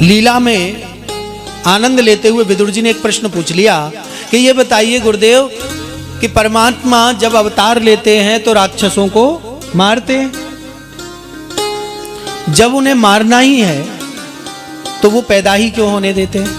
लीला में आनंद लेते हुए विदुर जी ने एक प्रश्न पूछ लिया कि ये बताइए गुरुदेव कि परमात्मा जब अवतार लेते हैं तो राक्षसों को मारते हैं, जब उन्हें मारना ही है तो वो पैदा ही क्यों होने देते हैं?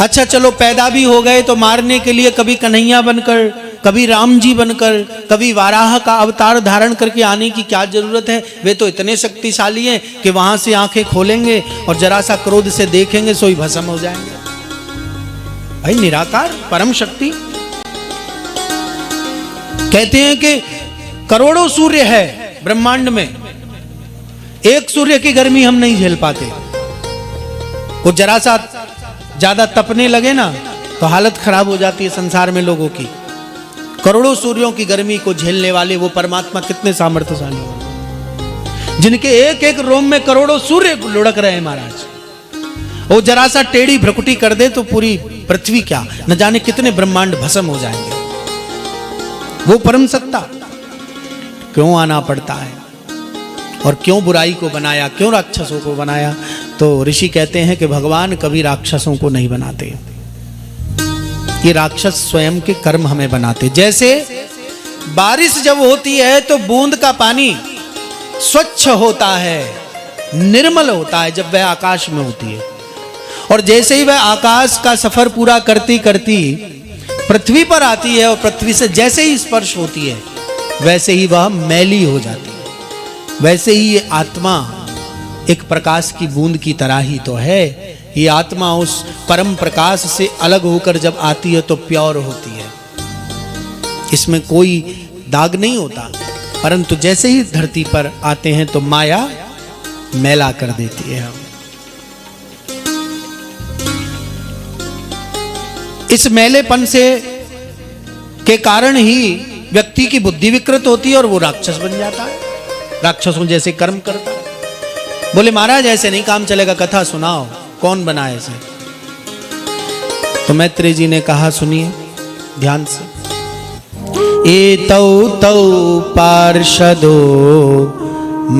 अच्छा चलो पैदा भी हो गए तो मारने के लिए कभी कन्हैया बनकर, कभी राम जी बनकर, कभी वाराह का अवतार धारण करके आने की क्या जरूरत है? वे तो इतने शक्तिशाली हैं कि वहां से आंखें खोलेंगे और जरा सा क्रोध से देखेंगे सोई भस्म हो जाएंगे। भाई निराकार परम शक्ति। कहते हैं कि करोड़ों सूर्य है ब्रह्मांड में, एक सूर्य की गर्मी हम नहीं झेल पाते। वो जरा सा ज्यादा तपने लगे ना तो हालत खराब हो जाती है संसार में लोगों की। करोड़ों सूर्यों की गर्मी को झेलने वाले वो परमात्मा कितने सामर्थ्यशाली हैं, जिनके एक एक रोम में करोड़ों सूर्य लुढ़क रहे हैं महाराज। वो जरा सा टेढ़ी भ्रकुटी कर दे तो पूरी पृथ्वी क्या न जाने कितने ब्रह्मांड भस्म हो जाएंगे। वो परम सत्ता क्यों आना पड़ता है और क्यों बुराई को बनाया, क्यों राक्षसों को बनाया? तो ऋषि कहते हैं कि भगवान कभी राक्षसों को नहीं बनाते, ये राक्षस स्वयं के कर्म हमें बनाते। जैसे बारिश जब होती है तो बूंद का पानी स्वच्छ होता है, निर्मल होता है जब वह आकाश में होती है, और जैसे ही वह आकाश का सफर पूरा करती करती पृथ्वी पर आती है और पृथ्वी से जैसे ही स्पर्श होती है वैसे ही वह मैली हो जाती है। वैसे ही ये आत्मा एक प्रकाश की बूंद की तरह ही तो है। ये आत्मा उस परम प्रकाश से अलग होकर जब आती है तो प्योर होती है, इसमें कोई दाग नहीं होता, परंतु जैसे ही धरती पर आते हैं तो माया मैला कर देती है। हम इस मैलेपन से के कारण ही व्यक्ति की बुद्धि विकृत होती है और वो राक्षस बन जाता है, राक्षसों जैसे कर्म करता है। बोले महाराज ऐसे नहीं काम चलेगा, कथा सुनाओ, कौन बना ऐसे? तो मैत्रेय जी ने कहा सुनिए ध्यान से। एतौ तौ पार्षदो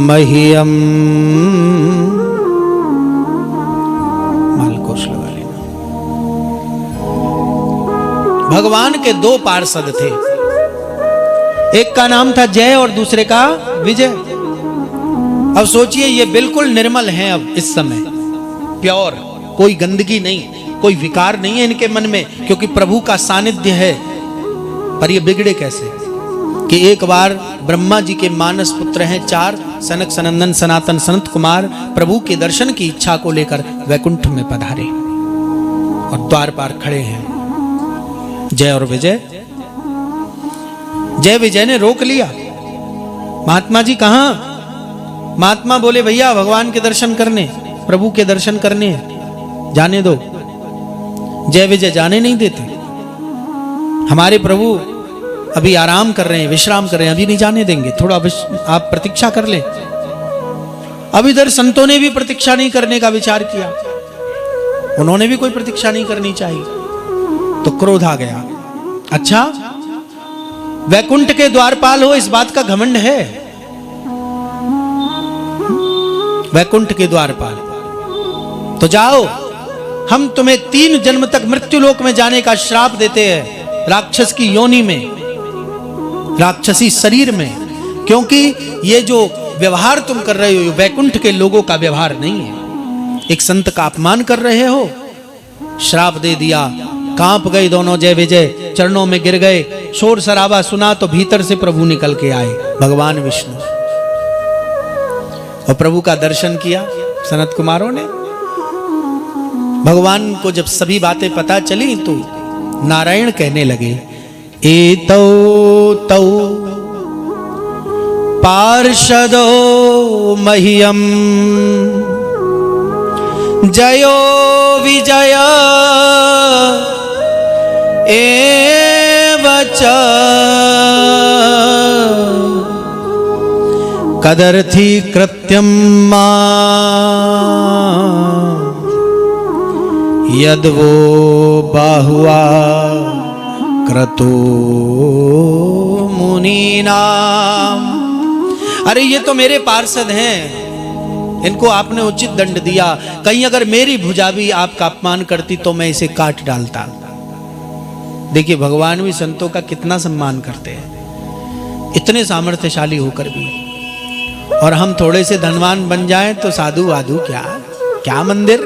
मह्यम, मालकोश लगा लेना। भगवान के दो पार्षद थे, एक का नाम था जय और दूसरे का विजय। अब सोचिए ये बिल्कुल निर्मल हैं अब इस समय, प्योर, कोई गंदगी नहीं, कोई विकार नहीं है इनके मन में, क्योंकि प्रभु का सानिध्य है। पर ये बिगड़े कैसे कि एक बार ब्रह्मा जी के मानस पुत्र हैं चार, सनक सनंदन सनातन सनत कुमार, प्रभु के दर्शन की इच्छा को लेकर वैकुंठ में पधारे और द्वार पार खड़े हैं जय और विजय। जय विजय ने रोक लिया, महात्मा जी कहां? महात्मा बोले भैया भगवान के दर्शन करने, प्रभु के दर्शन करने, जाने दो। जय विजय जाने नहीं देते, हमारे प्रभु अभी आराम कर रहे हैं, विश्राम कर रहे हैं, अभी नहीं जाने देंगे, थोड़ा आप प्रतीक्षा कर लें। अब इधर संतों ने भी प्रतीक्षा नहीं करने का विचार किया, उन्होंने भी कोई प्रतीक्षा नहीं करनी चाहिए, तो क्रोध आ गया। अच्छा वैकुंठ के द्वारपाल हो इस बात का घमंड है? वैकुंठ के द्वारपाल, तो जाओ, हम तुम्हें 3 जन्म तक मृत्युलोक में जाने का श्राप देते हैं, राक्षस की योनि में, राक्षसी शरीर में, क्योंकि ये जो व्यवहार तुम कर रहे हो वैकुंठ के लोगों का व्यवहार नहीं है, एक संत का अपमान कर रहे हो। श्राप दे दिया, कांप गए दोनों जय विजय, चरणों में गिर गए। शोर शराबा सुना तो भीतर से प्रभु निकल के आए, भगवान विष्णु, और प्रभु का दर्शन किया सनत कुमारों ने। भगवान को जब सभी बातें पता चली तो नारायण कहने लगे, एतौ तौ पार्षदो मह्यम जयो विजय एव च कदर्थी कृत्यम मा यद्वो बाहुआ क्रतो मुनीनाम। अरे ये तो मेरे पार्षद हैं, इनको आपने उचित दंड दिया, कहीं अगर मेरी भुजा भी आपका अपमान करती तो मैं इसे काट डालता। देखिए भगवान भी संतों का कितना सम्मान करते हैं, इतने सामर्थ्यशाली होकर भी। और हम थोड़े से धनवान बन जाएं तो साधु वाधु क्या क्या मंदिर।